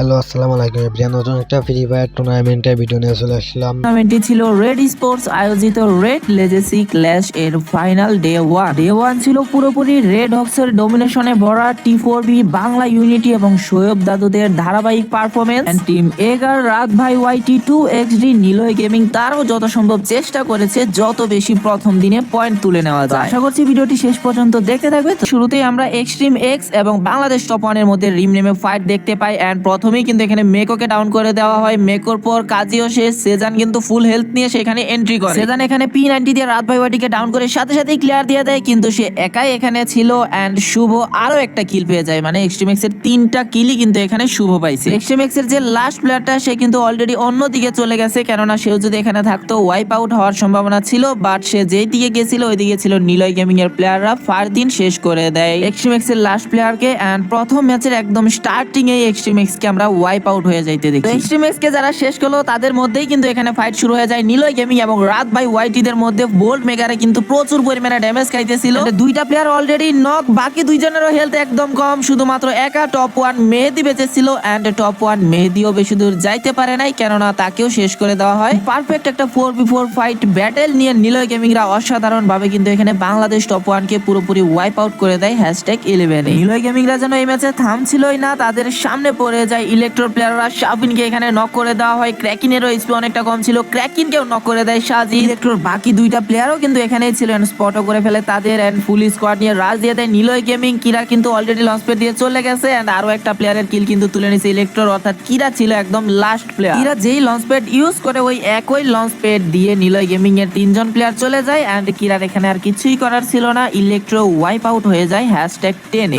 Hello আসসালামু আলাইকুম everyone, নতুন একটা ফ্রি ফায়ার টুর্নামেন্টের ভিডিও নিয়ে চলে আসলাম। টুর্নামেন্টটি ছিল রেড স্পোর্টস আয়োজিত রেড লেজেসি ক্ল্যাশ এর ফাইনাল ডে ওয়ান ছিল পুরোপুরি রেড হক্সের ডোমিনেশনে ভরা T4B বাংলা ইউনিটি এবং শোয়েব দাদুদের ধারাবাহিক পারফরমেন্স। টিম এগার রাত ভাই ওয়াইটি 2XD নিলয় গেমিং তারও যত সম্ভব চেষ্টা করেছে যত বেশি প্রথম দিনে পয়েন্ট তুলে নেওয়া যায়। আশা করছি ভিডিওটি শেষ পর্যন্ত দেখতে থাকবে। তো শুরুতেই আমরা এক্সট্রিম এক্স এবং বাংলাদেশ টপ ওয়ানের মধ্যে রিম নেমে ফাইট দেখতে পাই এন্ড প্রথমেই কিন্তু এখানে মেকোকে ডাউন করে দেওয়া হয়। মেকোর পর কাজীও শেষ, সেজান কিন্তু ফুল হেলথ নিয়ে সেখানে এন্ট্রি করে। সেজান এখানে P90 দিয়ে রাত ভাই ওয়াইটিকে ডাউন করে সাথে সাথেই ক্লিয়ার দিয়ে দেয়, কিন্তু সে একাই এখানে ছিল এন্ড শুভ আরো একটা কিল পেয়ে যায়। মানে এক্সট্রিম এক্স এর 3টা কিলই কিন্তু এখানে শুভ পাইছে। এক্সট্রিম এক্স এর যে লাস্ট প্লেয়ারটা সে কিন্তু অলরেডি অন্য দিকে চলে গেছে, কেননা সেও যদি এখানে থাকতো ওয়াইপ আউট হওয়ার সম্ভাবনা ছিল, বাট সে যেই দিকে গেছিল ওই দিকে ছিল নিলয় গেমিং এর প্লেয়াররা ফারদিন শেষ করে দেয় এক্সট্রিম এক্স এর লাস্ট প্লেয়ারকে। এন্ড প্রথম ম্যাচের একদম স্টার্টিং এই এক্সট্রিম এক্স কে আমরা ওয়াইপ আউট হয়ে যাইতে দেখি। এক্সট্রিম এক্স কে যারা শেষ করলো তাদের মধ্যেই কিন্তু এখানে ফাইট শুরু হয়ে যায় নিলয় গেমিং এবং রাত ভাই ওয়াইটি দের মধ্যে। বোল্ট মেকারে কিন্তু প্রচুর পরিমাণে ড্যামেজ খাইতেছিল। দুইটা প্লেয়ার অলরেডি নক, বাকি দুইজনেরও হেলথ একদম কম, শুধুমাত্র একা টপ ওয়ান মেহেদি বেঁচে ছিল এন্ড টপ ওয়ান মেহেদিও বেশি দূর যাইতে পারে নাই, কেননা তাকেও শেষ করে দেওয়া হয়। পারফেক্ট একটা 4v4 ফাইট ব্যাটেল নিয়ে নিলয় গেমিংরা অসাধারণ ভাবে কিন্তু এখানে বাংলাদেশ টপ ওয়ান কে পুরোপুরি ওয়াইপ আউট করে দেয় #11। নিলয় গেমিংরা যেন এই ম্যাচে থামছিলই না, তাদের সামনে পড়ে যায় ইলেকট্রো প্লেয়াররা। শাফিনকে এখানে নক করে দেওয়া হয়, ক্র্যাকিনেরও স্পি অনেকটা কম ছিল, ক্র্যাকিনকেও নক করে দেয় সাজি। ইলেকট্রোর বাকি দুইটা প্লেয়ারও কিন্তু এখানেই ছিলেন, স্পটও করে ফেলে তাদের এন্ড ফুল স্কোয়াড নিয়ে রাজ দিয়ে দেয় নিলয় গেমিং। কিরা কিন্তু অলরেডি লঞ্চ প্যাড দিয়ে চলে গেছে এন্ড আরো একটা প্লেয়ারের কিল কিন্তু তুলে নিছে ইলেকট্রোর, অর্থাৎ কিরা ছিল একদম লাস্ট প্লেয়ার। কিরা যেই লঞ্চ প্যাড ইউজ করে ওই একই লঞ্চ প্যাড দিয়ে নিলয় গেমিং এর 3জন প্লেয়ার চলে যায় এন্ড কিরার এখানে আর কিছুই করার ছিল না, ইলেকট্রো ওয়াইপ আউট হয়ে যায় #10।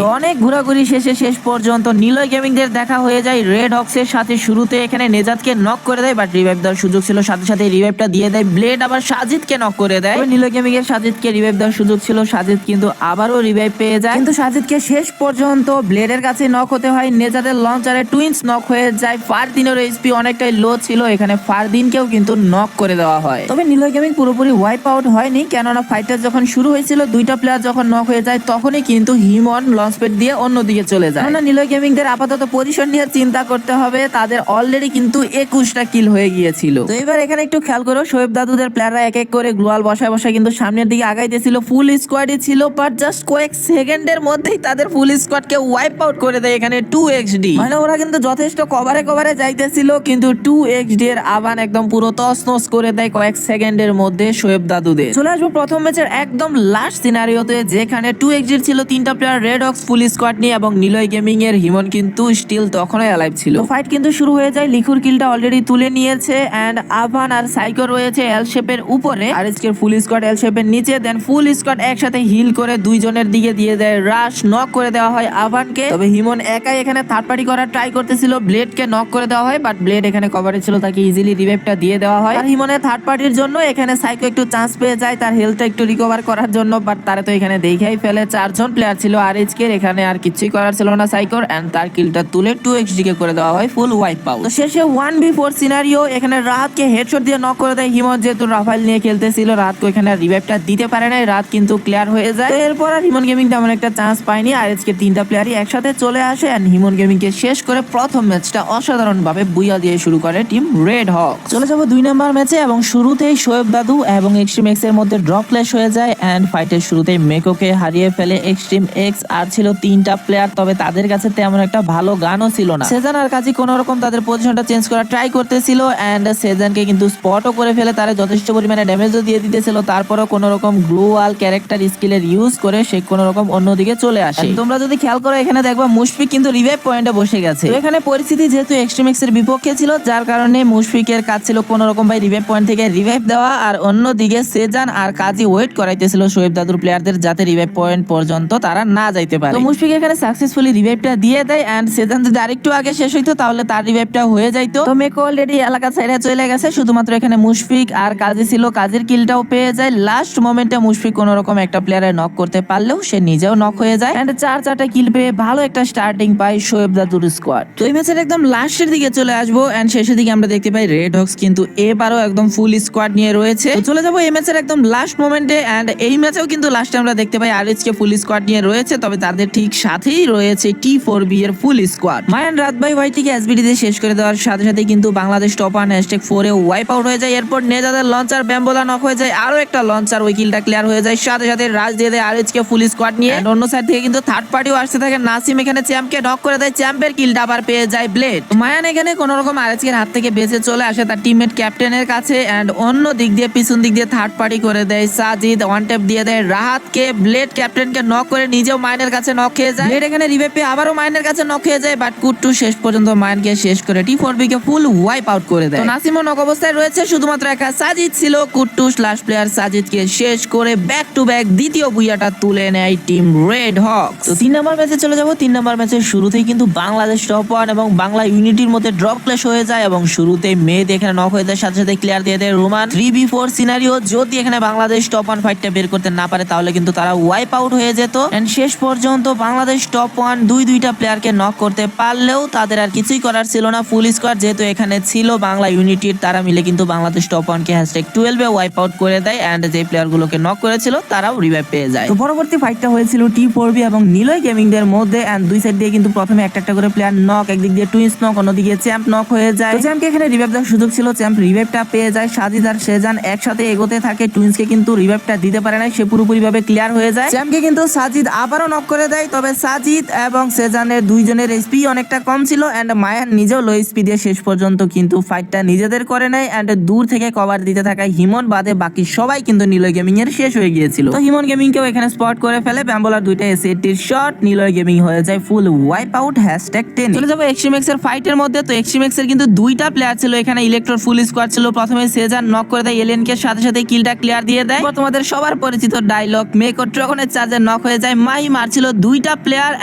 তো অনেক ঘোরাঘুরি শেষে শেষ পর্যন্ত নিলয় গেমিং দের দেখা হয়ে যায় রেড হক্সের সাথে। শুরুতে এখানে নেজাদকে নক করে দেয়, বাট রিভাইভ দেওয়ার সুযোগ ছিল, সাথে সাথে রিভাইভটা দিয়ে দেয় ব্লেড। আবার সাজিদকে নক করে দেয়। নিলয় গেমিং এর সাজিদকে রিভাইভ দেওয়ার সুযোগ ছিল, সাজিদ কিন্তু আবারও রিভাইভ পেয়ে যায়, কিন্তু সাজিদকে শেষ পর্যন্ত ব্লেডের কাছে নক হতে হয়। নেজাদের লঞ্চারে টুইন্স নক হয়ে যায়। ফারদিনের এইচপি অনেকটাই লো ছিল, এখানে ফারদিনকেও কিন্তু নক করে দেওয়া হয়। তবে নিলয় গেমিং পুরোপুরি ওয়াইপ আউট হয়নি, কেননা ফাইটার যখন শুরু হয়েছিল দুইটা প্লেয়ার যখন নক হয়ে যায় তখনই কিন্তু হিমন লঞ্চ প্যাড দিয়ে অন্যদিকে চলে যায়। নিলয় গেমিং দের আপাতত পজিশন নিয়ে চিন্তা করতে হবে, তাদের অলরেডি কিন্তু 21টা কিল হয়ে গিয়েছিল। তো এবার এখানে একটু খেয়াল করো, শোয়েব দাদুদের প্লেয়াররা এক এক করে গ্লোয়াল বসায় বসায় কিন্তু সামনের দিকে আগাইতেছিল। ফুল স্কোয়াডই ছিল, বাট জাস্ট কয়েক সেকেন্ডের মধ্যেই তাদের ফুল স্কোয়াডকে ওয়াইপ আউট করে দেয় এখানে 2XD। মানে ওরা কিন্তু যথেষ্ট কভারে যাইতেছিল, কিন্তু 2XD এর আবান একদম পুরো তছনছ করে দেয় কয়েক সেকেন্ডের মধ্যে শোয়েব দাদুদের। চলে আসবো প্রথম ম্যাচের একদম লাস্ট সিনারিওতে, যেখানে 2XD ছিল 3টা প্লেয়ার রেড হক্স ফুল স্কোয়াড নিয়ে এবং নিলয় গেমিং এর হিমন কিন্তু স্টিল তখনই অ্যালাইভ ছিল। ফাইট কিন্তু শুরু হয়ে যায়, লিখুর কিলটা অলরেডি তুলে নিয়েছে এন্ড আভান আর সাইকো রয়েছে এল শেপের উপরে, আর এর ফুল স্কোয়াড এল শেপের নিচে। দেন ফুল স্কোয়াড একসাথে হিল করে দুইজনের দিকে দিয়ে দেয় রাশ, নক করে দেওয়া হয় আভানকে। তবে হিমন একাই এখানে থার্ড পার্টি করার ট্রাই করতেছিল, ব্লেডকে নক করে দেওয়া হয়, বাট ব্লেড এখানে কভারে ছিল, তাকে ইজিলি রিভাইভটা দিয়ে দেওয়া হয়। আর হিমনের থার্ড পার্টির জন্য এখানে সাইকো একটু চান্স পেয়ে যায় তার হেলথটা একটু রিকভার করার জন্য, বাট তারা তো এখানে দেখেই ফেলে। 4জন প্লেয়ার ছিল আর এখানে আর কিছুই করার ছিল না সাইকোর, এন্ড তার কিলটা তুলে 2XD কে করে দেওয়া হয় ফুল ওয়াইপ আউট। তো শেষে 1v4 সিনারিও, এখানে রাতকে হেডশট দিয়ে নক করে দেয় হিমন, যেহেতু রাফাইল নিয়ে খেলতেছিল। রাতকে এখানে রিভাইভটা দিতে পারে নাই, রাত কিন্তু ক্লিয়ার হয়ে যায়। তো এরপর আর হিমন গেমিং তেমন একটা চান্স পায়নি, আর 3টা প্লেয়ারই একসাথে চলে আসে এন্ড হিমন গেমিং কে শেষ করে প্রথম ম্যাচটা অসাধারণ ভাবে বুইয়া দিয়ে শুরু করে টিম রেড হক। চলে যাবো 2 নম্বর ম্যাচে এবং শুরুতেই শোয়েব দাদু এবং এক্সট্রিম এক্স এর মধ্যে ড্রপ ক্ল্যাশ হয়ে যায় এন্ড ফাইটের শুরুতেই মেকোকে হারিয়ে ফেলে এক্সট্রিম এক্স। আর ছিল 3টা প্লেয়ার, তবে তাদের কাছে তেমন একটা ভালো গানও ছিল না। সেজান আর কাজী কোন রকম তাদের পজিশনটা চেঞ্জ করার ট্রাই করতেছিল এন্ড সেজানকে কিন্তু স্পটও করে ফেলে, তারা যথেষ্ট পরিমাণে ড্যামেজও দিয়ে দিতেছিল। তারপরও কোন রকম গ্লোয়াল ক্যারেক্টার স্কিলের ইউজ করে সে কোন রকম অন্যদিকে চলে আসে। তোমরা যদি খেয়াল করো এখানে দেখবা মুশফিক কিন্তু রিভাইভ পয়েন্টে বসে গেছে। তো এখানে পরিস্থিতি যেহেতু এক্সট্রিম এক্স এর বিপক্ষে ছিল, যার কারণে মুশফিকের কাজ ছিল কোন রকম ভাই রিভাইভ পয়েন্ট থেকে রিভাইভ দেওয়া, আর অন্যদিকে সেজান আর কাজী ওয়েট করাইতেছিল শোয়েব দাদুর প্লেয়ারদের যাতে রিভাইভ পয়েন্ট পর্যন্ত তারা না যাইতে পারে। তো মুশফিক এখানে সাকসেসফুলি রিভাইভটা দিয়ে দেয় এন্ড সেজান যদি আরেকটু আগে শেষ হইতো তাহলে তার রিভাইভটা হয়ে যাইতো। তো মেকো অলরেডি এলাকা সাইডে চলে গেছে, শুধুমাত্র এখানে মুশফিক আর কাজী ছিল, কাজীর কিলটাও পেয়ে যায়। লাস্ট মোমেন্টে মুশফিক কোন রকম একটা প্লেয়ারে নক করতে পারলেও সে নিজেও নক হয়ে যায় এন্ড 4টা কিল পেয়ে ভালো একটা স্টার্টিং পায় শোয়েব দাদুর স্কোয়াড। তো এই ম্যাচের একদম লাস্টের দিকে চলে আসবো এন্ড শেষের দিকে আমরা দেখতে পাই রেড হক্স কিন্তু এবারও একদম ফুল স্কোয়াড নিয়ে রয়েছে। তো চলে যাবো এই ম্যাচের একদম লাস্ট মোমেন্টে এন্ড এই ম্যাচেও কিন্তু লাস্টে আমরা দেখতে পাই আরএইচকে ফুল স্কোয়াড নিয়ে রয়েছে, তবে তাদের ঠিক সাথেই রয়েছে T4B এর ফুল স্কোয়াড। মায়ান রাত ভাই ওয়াইটিকে এসবিডি দিয়ে শেষ করে দেওয়ার সাথে সাথে কিন্তু বাংলাদেশ টপ 1 #4 এ ওয়াইপ আউট হয়ে যায়। এরপর নেজাদের লঞ্চার ব্যাম্বোলা নক হয়ে যায়, আরো একটা লঞ্চার ওই কিলটা ক্লিয়ার হয়ে যায়। সাথে সাথে রাজ দিয়ে দেয় আরএইচকে ফুল স্কোয়াড নিয়ে। And অন্য সাইড থেকে কিন্তু থার্ড পার্টিও আসতে থাকে। নাসিম এখানে চ্যাম্পকে নক করে দেয়, চ্যাম্পের কিলটা আবার পেয়ে যায় ব্লেড। মায়ান এখানে কোন রকম আরএইচকে হাত থেকে বেঁচে চলে আসে তার টিমমেট ক্যাপ্টেনের কাছে। এন্ড অন্য দিক দিয়ে পিছন দিক দিয়ে থার্ড পার্টি করে দেয় সাজিদ, ওয়ান ট্যাপ দিয়ে দেয় রাহাতকে। ব্লেড ক্যাপ্টেনকে নক করে নিজেও মাইনের কাছে নক খেয়ে যায়। ব্লেড এখানে রিভাইভ পেয়ে আবারও মাইনের কাছে নক খেয়ে যায়, বাট কুট্টু শেষ পর্যন্ত মাইনকে শেষ করে টি4বি কে ফুল ওয়াইপ আউট করে দেয়। তো নাসিমও নক অবস্থায় রয়েছে, শুধুমাত্র একা সাজিদ ছিল। কুট্টু স্ল্যাশ প্লেয়ার সাজিদকে শেষ করে ব্যাক টু ব্যাক দ্বিতীয় বুইয়াটা তুলে নেয় টিম রেড হকস। তো 3 নম্বর ম্যাচে চলে যাব। 3 নম্বর ম্যাচের শুরুতেই কিন্তু বাংলাদেশ টপ 1 এবং বাংলা ইউনিটির মধ্যে ড্রপ ক্ল্যাশ হয়ে যায় এবং শুরুতেই মেদ এখানে নক হয়ে যায়, সাথে সাথে ক্লিয়ার দিয়ে দেয় রোমান। 3v4 সিনারিও, যদি এখানে বাংলাদেশ টপ 1 ফাইটটা বের করতে না পারে তাহলে কিন্তু তারা ওয়াইপ আউট হয়ে যেত। এন্ড শেষ পর্যন্ত বাংলাদেশ টপ 1 দুইটা প্লেয়ারকে নক করতে পারলেও তাদের আর কিছুই করার ছিল না। ফুল স্কোয়াড যেহেতু এখানে ছিল বাংলা ইউনিটির, তারা মিলে কিন্তু বাংলাদেশ টপ 1 কে #12 এ ওয়াইপ আউট করে দেয়। এন্ড যে প্লেয়ার গুলোকে নক করেছিল তারাও রিভাইভ পেয়ে যায়। তো পরবর্তী ফাইটটা হয়েছিল টি4বি এবং নিলয় গেমিং দের মধ্যে। এন্ড দুই সাইড দিয়ে কিন্তু প্রথমে একটা করে প্লেয়ার নক, একদিক দিয়ে টুইন্স নক, অন্যদিকে চ্যাম্প নক হয়ে যায়। চ্যাম্পকে এখানে রিভাইভ দেওয়ার সুযোগ ছিল, চ্যাম্প রিভাইভটা পেয়ে যায়। সাজিদ আর সেজান একসাথে এগোতে থাকে, টুইন্সকে কিন্তু রিভাইভটা দিতে পারে না, সে পুরোপুরি ভাবে ক্লিয়ার হয়ে যায়। চ্যাম্পকে কিন্তু সাজিদ আবারও নক করে দেয়, তবে সাজিদ এবং সেজানের দুইজনের এসপি অনেকটা কম ছিল। এন্ড মায়ান নিজেও লো এসপি দিয়ে শেষ পর্যন্ত কিন্তু ফাইটটা নিজেদের করে নেয়। এন্ড দূর থেকে কভার দিতে থাকা হিমন বাদে বাকি সবাই কিন্তু নিলয় গেমিং এর শেষ হয়ে গিয়েছিল। তো হিমন গেমিং কেও এখানে স্পট করে ফেলে, ব্যাম্বোলার দুইটা এসএটির শট, নিলয় গেমিং হয়ে যায় ফুল ওয়াইপ আউট #10। চলে যাবো এক্সট্রিমেক্স এর ফাইটের মধ্যে। তো এক্সট্রিমেক্স এর কিন্তু দুইটা প্লেয়ার ছিল এখানে, ইলেকট্রোর ফুল স্কোয়াড ছিল। প্রথমে সেজান নক করে দেয় এলিয়েনকে, সাথে সাথে কিলটা ক্লিয়ার দিয়ে দেয়। তোমাদের সবার পরিচিত ডায়লগ, মেক ও ড্রাগনের চার্জে নক হয়ে যায়। মাহি মারছিল দুইটা প্লেয়ার,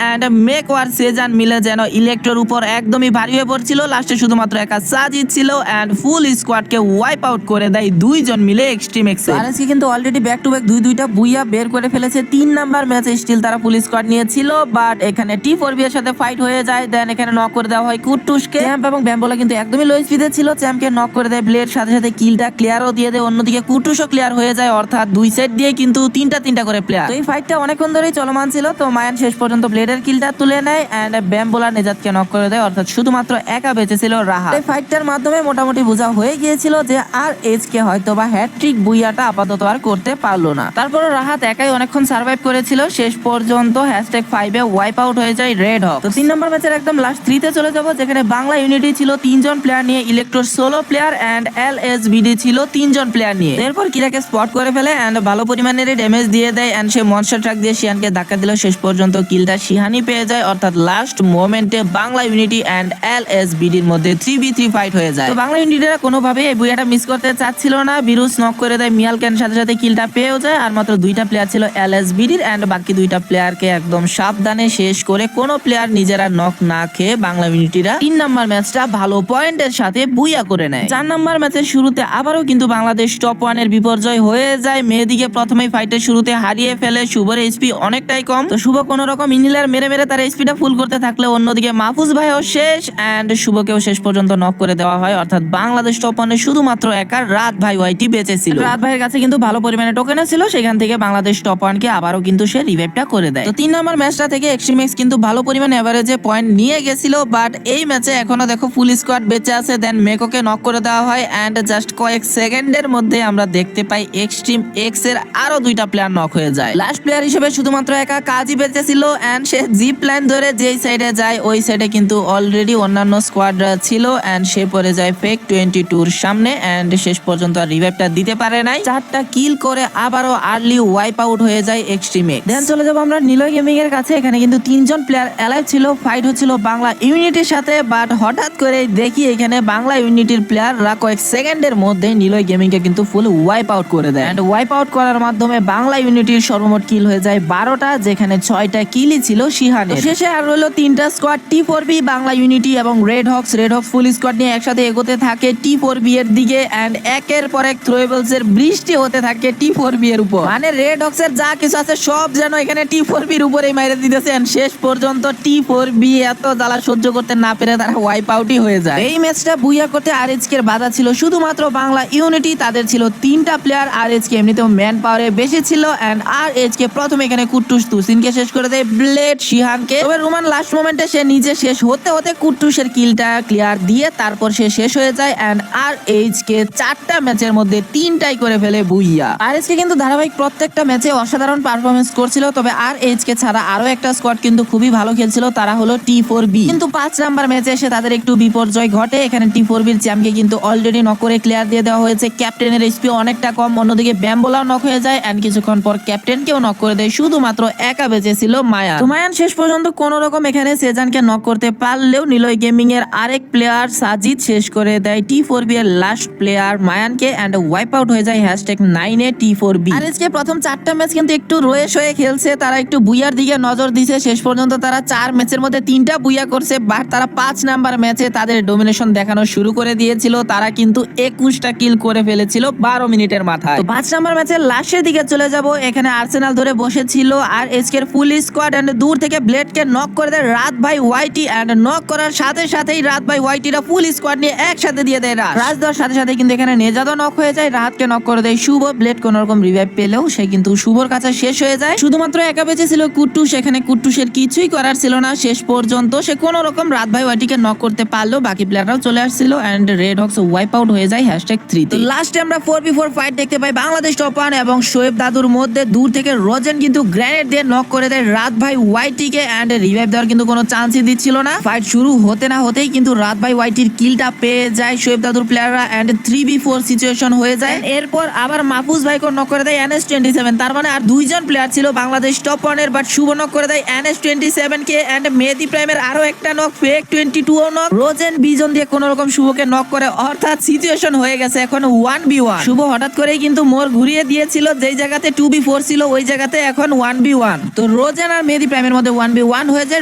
এন্ড মেক আর সেজান মিলে যেন ইলেকট্রোর উপর একদমই ভারী হয়ে পড়ছিল। লাস্টে শুধুমাত্র একা সাজিদ ছিল, এন্ড ফুল স্কোয়াডকে ওয়াইপ আউট করে দেয় দুইজন মিলে এক্সট্রিমেক্স। আরএসকে কিন্তু অলরেডি ব্যাক টু ব্যাক দুইটা বুইয়া বের করে ফেলেছে। 3 নাম্বার ম্যাচে স্টিল তারা ফুল স্কোয়াড নিয়েছিল, বাট এখানে টি4বি এর সাথে ফাইট হয়ে যায়। দেন এখানে নক করে দেওয়া হয় কুট্টুসকে। চ্যাম্প এবং ব্যাম্বোলা কিন্তু একদমই লো স্পিডে ছিল, চ্যাম্পকে নক করে দেয় ব্লেড, সাথে সাথে কিলটা ক্লিয়ারও দিয়ে দেয়। অন্যদিকে কুট্টুসও ক্লিয়ার হয়ে যায়, অর্থাৎ দুই সেট দিয়ে কিন্তু তিনটা করে প্লেয়ার। তো এই ফাইটটা অনেকক্ষণ ধরেই চলমান ছিল। তো মায়ান শেষ পর্যন্ত ব্লেডের কিলটা তুলে নেয়, এন্ড ব্যাম্বোলা নেজাদকে নক করে দেয়, অর্থাৎ শুধুমাত্র একা বেঁচে ছিল রাহাত। এই ফাইটটার মাধ্যমে মোটামুটি বোঝা হয়ে গিয়েছিল যে আর এইচকে হয়তো বা হ্যাট্রিক বুইয়াটা আপাতত আর করতে পারলো না। তারপর রাহাত একাই অনেকক্ষণ সার্ভাইভ করেছিল, শেষ পর্যন্ত #5 এ ওয়াইপ আউট হয়ে যায় রেড হক। তো 3 নম্বর ম্যাচের একদম লাস্ট 3 তে চলে যাব, যেখানে বাংলা ইউনিটি ছিল 3 জন প্লেয়ার নিয়ে, ইলেকট্রোর 16 প্লেয়ার এন্ড এলএসবিডি ছিল 3 জন প্লেয়ার নিয়ে। এরপর কিরাকে স্পট করে ফেলে এন্ড ভালো পরিমাণের ড্যামেজ দিয়ে দেয়, এন্ড সে মনস্টার ট্রাক দিয়ে শিহানকে ধাক্কা দিল। শেষ পর্যন্ত কিলটা শিহানি পেয়ে যায়, অর্থাৎ লাস্ট মোমেন্টে বাংলা ইউনিটি এন্ড এলএসবিডির মধ্যে 3v3 ফাইট হয়ে যায়। তো বাংলা ইউনিটিরা কোনোভাবে এই বুইয়াটা মিস করতে চাচ্ছিল না। বিরুস নক করে দেয় মিয়ালকেন, সাথে সাথে কিলটা পেয়েও যায়। আর মাত্র দুইটা প্লেয়ার ছিল এলএসবিডির, এন্ড বাকি দুইটা প্লেয়ারকে একদম সাবধানে শেষ করে কোনো প্লেয়ার নিজেরা নক না খেয়ে বাংলা ইউনিটিরা 3 নাম্বার ম্যাচটা ভালো পয়েন্টের সাথে বুইয়া করে নেয়। 4 নাম্বার ম্যাচের শুরুতে আবারও কিন্তু বাংলাদেশ টপ 1 এর বিপর্যয় হয়ে যায়। মেহেদিকে প্রথমেই ফাইটের শুরুতে হারিয়ে ফেলে, শুভর এইচপি অনেকটাই কম। তো শুভ কোনো রকম ইনিলার মেরে তার এইচপিটা ফুল করতে থাকলে অন্যদিকে মাহফুজ ভাইও শেষ, এন্ড শুভকেও শেষ পর্যন্ত নক করে দেওয়া হয়। অর্থাৎ বাংলাদেশ টপ 1 এ শুধুমাত্র একা রাত ভাই ওয়াইটি বেঁচে ছিল। রাত ভাইয়ের কাছে কিন্তু ভালো পরিমাণে টোকেন ছিল, সেখান থেকে বাংলাদেশ টপ 1 কে আবারও কিন্তু সে রিভাইভটা করে দেয়। তো 3 নাম্বার ম্যাচটা থেকে এক্সট্রিমেক্স কিন্তু ভালো পরিমাণে এভারেজে পয়েন্ট নিয়ে গেছিল, বাট এই ম্যাচে এখনো দেখো ফুল স্কোয়াড বেঁচে আছে। দেন মেকোকে নক করে দেওয়া হয়, এন্ড জাস্ট কয়েক সেকেন্ডের মধ্যে আমরা দেখতে পাই এক্সট্রিম এক্স এর আরো দুইটা প্লেয়ার নক হয়ে যায়। লাস্ট প্লেয়ার হিসেবে শুধুমাত্র একা কাজই বেঁচে ছিল, এন্ড সে জিপ লাইন ধরে যেই সাইডে যায় ওই সাইডে কিন্তু অলরেডি অন্যান্য স্কোয়াড ছিল, এন্ড সে পড়ে যায় ফেক 22 এর সামনে, এন্ড শেষ পর্যন্ত আর রিভাইভটা দিতে পারে নাই। 4টা কিল করে আবারও আর্লি ওয়াইপ আউট হয়ে যায় এক্সট্রিমেক্স। দেন চলে যাব আমরা নিলয় গেমিং এর কাছে। এখানে কিন্তু 3 জন প্লেয়ার অ্যালাইভ ছিল, ফাইট হচ্ছিল বাংলা ইউনিটির সাথে, বাট হঠাৎ করে দেখি এখানে বাংলা ইউনিটির প্লেয়াররা কয়েক সেকেন্ডের মধ্যে নিলয় গেমিং কে কিন্তু ফুল ওয়াইপ আউট করে দেয়। এন্ড ওয়াইপ আউট করার মাধ্যমে বাংলা ইউনিটির সর্বমোট কিল হয়ে যায় 12টা, যেখানে 6টা কিলই ছিল শিহানের। শেষে আর রইল 3টা স্কোয়াড, টি4বি, বাংলা ইউনিটি এবং রেড হকস। রেড হকস ফুল স্কোয়াড নিয়ে একসাথে এগোতে থাকে টি4বি এর দিকে, এন্ড একের পর এক থ্রোয়েবলস এর বৃষ্টি হতে থাকে টি4বি এর উপর। মানে রেড হকস এর যা কিছু আছে সব যেন এখানে টি4বি এর উপরেই মাইরে দিতেছে। এন্ড শেষ পর্যন্ত টি4বি এত জ্বালা সহ্য করতে না পেরে তারা ওয়াইপ আউটই হয়ে যায়। এই ম্যাচটা বুইয়া করতে আরএইচকে এর বাধা ছিল শুধুমাত্র বাংলা ইউনিটি। তাদের ছিল 3টা প্লেয়ার, আরএইচকে এমনিতেও ম্যান পাওয়ারে বেশি ছিল, এন্ড আরএইচকে প্রথমে এখানে কুট্টুস তুসিনকে শেষ করে দেয় ব্লেড শিহানকে। তবে রোমান লাস্ট মোমেন্টে সে নিজে শেষ শেষ হতে হতে কুট্টুসের কিলটা ক্লিয়ার দিয়ে তারপর সে শেষ হয়ে যায় এন্ড RH কে 4টা ম্যাচের মধ্যে 3টাই করে ফেলে বুইয়া। RH কে কিন্তু ধারাবাহিক প্রত্যেকটা ম্যাচে অসাধারণ পারফরমেন্স করছিল, তবে RH কে ছাড়া আরো একটা স্কোয়াড কিন্তু খুবই ভালো খেলছিল, তারা হলো T4B। কিন্তু 5 নাম্বার ম্যাচে এসে তাদের একটু বিপর্যয় ঘটে। এখানে T4Bর চ্যাম্পকে কিন্তু অলরেডি নক করে ক্লিয়ার দিয়ে দেওয়া হয়েছে। ক্যাপ্টেনের এইচপি অনেকটা কম, অন্যদিকে ব্যাম্বোলাও নক হয়ে যায় এন্ড কিছুক্ষণ পর ক্যাপ্টেনকেও নক করে দেয়, শুধুমাত্র একা বেঁচে ছিল মায়ান। তো মায়ান শেষ পর্যন্ত কোন রকম এখানে সেজানকে নক করতে পারলেও নিলয় গেমিং এর আরেক প্লেয়ার সাজিদ শেষ করে দেয় T4B এর লাস্ট প্লেয়ার মায়ানকে এন্ড ওয়াইপ আউট হয়ে যায় #9 এ T4B। আর আজকে প্রথম 4টা ম্যাচ কিন্তু একটু রয়েস হয়ে খেলছে, তারা একটু বুইয়ার দিকে নজর দিছে। শেষ পর্যন্ত তারা 4 ম্যাচের মধ্যে 3টা বুইয়া করছে, বাট তারা 5 নাম্বার ম্যাচে তাদের ডোমিনেশন দেখানো শুরু করে দিয়েছিল। তারা কিন্তু 21টা কিল করে ফেলেছিল 12 মিনিটের মাথায়। তো 5 নাম্বার ম্যাচের লাস্টের দিকে চলে যাব। এখানে আর্সেনাল ধরে বসেছিল আর এসকের ফুল স্কোয়াড এন্ড দূর থেকে ব্লেডকে নক করে দেয় রাত ভাই ওয়াইটি এন্ড নক করার সাথে সাথেই রাত ভাই ওয়াইটিরা ফুল স্কোয়াড নিয়ে একসাথে দিয়ে দেয় রাজ দেওয়ার সাথে সাথে কিন্তু এখানে নেজাদও নক হয়ে যায়, রাতকে নক করে দেয় শুভ। ব্লেড কোন রকম রিভাইভ পেলেও সে কিন্তু শুভর কাছে শেষ হয়ে যায়। শুধুমাত্র একা বেঁচে ছিল কুট্টুস, এখানে কুট্টুসের কিছুই করার ছিল না। শেষ পর্যন্ত সে কোন রকম রাত ভাই ওয়াইটিকে নক করতে পারলো, বাকি প্লেয়াররাও চলে আসছিল and Red Hawks wipe out হয়ে যায় #3 তে। লাস্টে আমরা 4v4 ফাইট দেখতে পাই বাংলাদেশ টপ 1 এবং শোয়েব দাদুর মধ্যে। দূর থেকে রোজেন কিন্তু গ্রেনেড দিয়ে নক করে দেয় রাত ভাই ওয়াইটিকে এন্ড রিভাইভ দেওয়ার কিন্তু কোনো চান্সই দিচ্ছিল না। ফাইট শুরু হতে না হতেই কিন্তু রাত ভাই ওয়াইটির কিলটা পেয়ে যায় শোয়েব দাদুর প্লেয়াররা এন্ড 3v4 সিচুয়েশন হয়ে যায়। এরপর আবার মাহফুজ ভাইকে নক করে দেয় NS27, তার মানে আর 2জন প্লেয়ার ছিল বাংলাদেশ টপ 1 এর, বাট শুভ নক করে দেয় NS27 কে এন্ড মেহেদি প্রাইমের আরো একটা নক, ফেক 22 ও নক। রোজেন বিজন দিয়ে কোন রকম শুভকে নক করে, অর্থাৎ সিচুয়েশন হয়ে গেছে এখন 1v1। শুভ হঠাৎ করেই কিন্তু মোর ঘুরিয়ে দিয়েছিল, যেই জায়গাতে 2v4 ছিল ওই জায়গাতে এখন 1v1। তো রোজেন আর মেহেদি প্রাইমের মধ্যে 1v1 হয়ে যায়।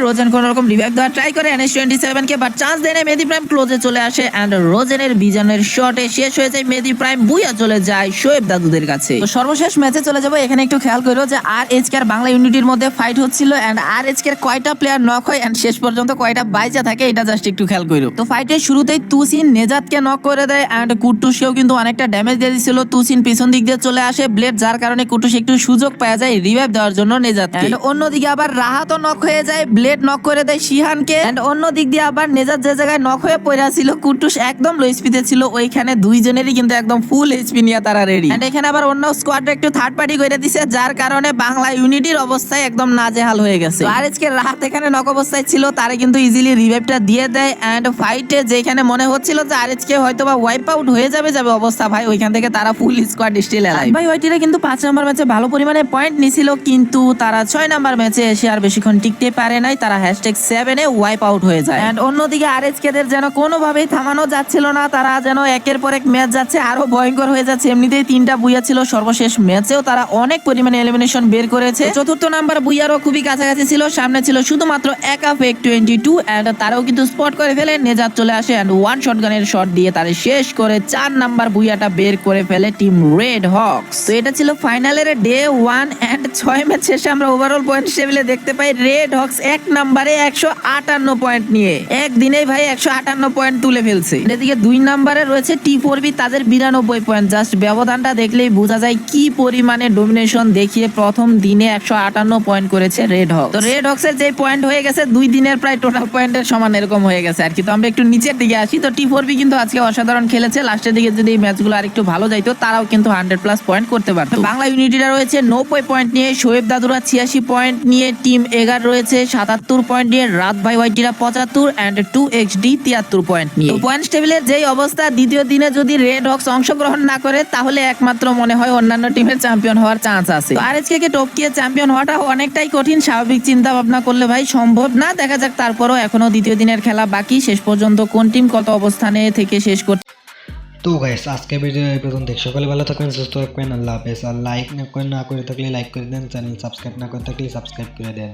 রোজেন কোন রকম রিভাইভ দেওয়ার ট্রাই করে NS27 কে, বাট চান্স দেয় না। মেহেদি প্রাইম ক্লোজে চলে আসে এন্ড রোজেনের বিজনের শটে শেষ হয়ে যায় মেহেদি প্রাইম, বুইয়া চলে যায় শোয়েব দাদুদের কাছে। তো সর্বশেষ ম্যাচে চলে যাব। এখানে একটু খেয়াল করো যে RH আর বাংলা ইউনিটির মধ্যে ফাইট হচ্ছিল এন্ড RH এর কয়টা প্লেয়ার নক হয় এন্ড শেষ পর্যন্ত কয়টা বাইচা থাকে এটা জাস্ট একটু খেয়াল করো। তো ফাইটের শুরুতেই তুসিন নেজাতকে নক করে দেয় এন্ড কুট্টুসকেও কিন্তু অনেকটা ড্যামেজ দিয়ে দিছিল। তুসিন পিছন দিক দিয়ে চলে আসে ব্লেড, যার কারণে কুট্টুস একটু সুযোগ পাওয়া যায় রিভাইভ দেওয়ার জন্য নেজাতকে। এন্ড অন্যদিকে আবার রাহাতও নক হয়ে যায়, ব্লেড নক করে দেয় শিহানকে এন্ড অন্য দিক দিয়ে আবার নেজাত যে জায়গায় নক হয়ে পড়া ছিল কুট্টুস একদম লো এইচপিতে ছিল, ওইখানে দুইজনেরই কিন্তু একদম ফুল এইচপি নিয়ে তারা রেডি। এন্ড এখানে আবার অন্য স্কোয়াডে একটু থার্ড পার্টি করে দিছে, যার কারণে বাংলা ইউনিটির অবস্থায় একদম নাজেহাল হয়ে গেছে। আর আজকে রাহাত এখানে নক অবস্থায় ছিল, তারে কিন্তু ইজিলি রিভাইভটা দিয়ে দেয় এন্ড ফাইটে যেখানে মনে হচ্ছিল যে আরএচকে হয়তোবা ওয়াইপ আউট হয়ে যাবে অবস্থা, ভাই ওইখান থেকে তারা ফুল স্কোয়াড স্টিল এলাইভ। ভাই ওইটিরা কিন্তু 5 নাম্বার ম্যাচে ভালো পরিমাণে পয়েন্ট নিছিল, কিন্তু তারা 6 নাম্বার ম্যাচে এসে আর বেশিক্ষণ টিকতে পারে নাই, তারা #7 এ ওয়াইপ আউট হয়ে যায়। এন্ড অন্যদিকে আরএচকে দের যেন কোনোভাবেই থামানো যাচ্ছিল না, তারা যেন একের পর এক ম্যাচ যাচ্ছে আরো ভয়ঙ্কর হয়ে যাচ্ছে। এমনিতেই 3টা বুইয়া ছিল, সর্বশেষ ম্যাচেও তারা অনেক পরিমাণে এলিমিনেশন বের করেছে। চতুর্থ নাম্বার বুইয়ারও খুবই কাছাকাছি ছিল, সামনে ছিল শুধুমাত্র একা ফেক 22 এন্ড তারাও কিন্তু স্পট করে ফেলে। নেজাত চলে আসে এন্ড ওয়ান শটগানের শট দিয়ে তারা শেষ করে 4 নাম্বার বুইয়াটা বের করে ফেলে টিম রেড হক্স। তো এটা ছিল ফাইনালের ডে 1 এন্ড 6 ম্যাচ শেষে আমরা ওভারঅল পয়েন্ট টেবিলে দেখতে পাই রেড হক্স 1 নম্বরে 158 পয়েন্ট নিয়ে একদিনেই ভাই 158 পয়েন্ট তুলে ফেলছে। এদিকে 2 নম্বরে রয়েছে T4B, তাদের 92 পয়েন্ট। জাস্ট ব্যবধানটা দেখলেই বোঝা যায় কি পরিমাণে ডোমিনেশন দেখিয়ে প্রথম দিনে 158 পয়েন্ট করেছে রেড হক্স। তো রেড হক্সের যে পয়েন্ট হয়ে গেছে 2 দিনের প্রায় টোটাল পয়েন্টের সমান এরকম হয়ে গেছে আর কি। তো আমরা একটু নিচের দিকে আসি। তো T4B কিন্তু আজকে অসাধারণ খেলেছে, লাস্টের দিকে যদি এই ম্যাচগুলো আরেকটু ভালো যাইতো তারাও কিন্তু 100+ পয়েন্ট করতে পারতো। বাংলা ইউনিটিরা রয়েছে 90 পয়েন্ট নিয়ে, শোয়েব দাদুরা 86 পয়েন্ট নিয়ে, টিম এগার রয়েছে 77 পয়েন্ট নিয়ে, রাত ভাই ওয়াইটিরা 75 এন্ড 2XD 73 পয়েন্ট নিয়ে। পয়েন্ট টেবিলের যেই অবস্থা, দ্বিতীয় দিনে যদি রেড হক্স অংশগ্রহণ না করে তাহলে একমাত্র মনে হয় অন্যান্য টিমের চ্যাম্পিয়ন হওয়ার চান্স আছে। আরএচকে কে টপকিয়ে চ্যাম্পিয়ন হওয়াটা অনেকটাই কঠিন, স্বাভাবিক চিন্তা ভাবনা করলে ভাই সম্ভব না। দেখা যাক, তারপরও এখনো দ্বিতীয় দিনের খেলা বাকি, শেষ পর্যন্ত কোন টিম কত অবস্থানে থেকে শেষ করতে। তো গাইস আজকে ভিডিও এই পর্যন্ত। সকলে ভালো থাকবেন, সুস্থ থাকবেন, আল্লাহ হাফেজ। আর লাইক না করে থাকলে লাইক করে দেন, চ্যানেল সাবস্ক্রাইব না করে থাকলে সাবস্ক্রাইব করে দেন।